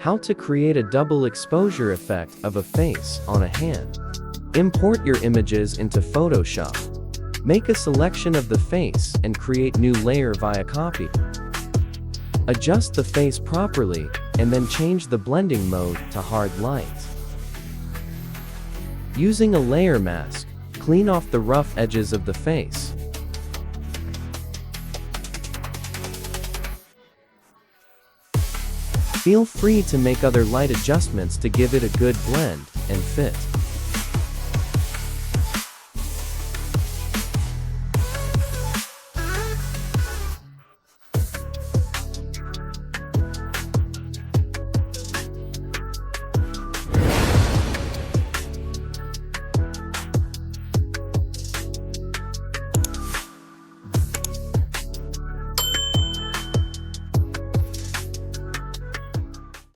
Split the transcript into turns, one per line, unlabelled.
How to create a double exposure effect of a face on a hand. Import your images into Photoshop. Make a selection of the face and create new layer via copy. Adjust the face properly, and then change the blending mode to hard light. Using a layer mask, clean off the rough edges of the face. Feel free to make other light adjustments to give it a good blend and fit.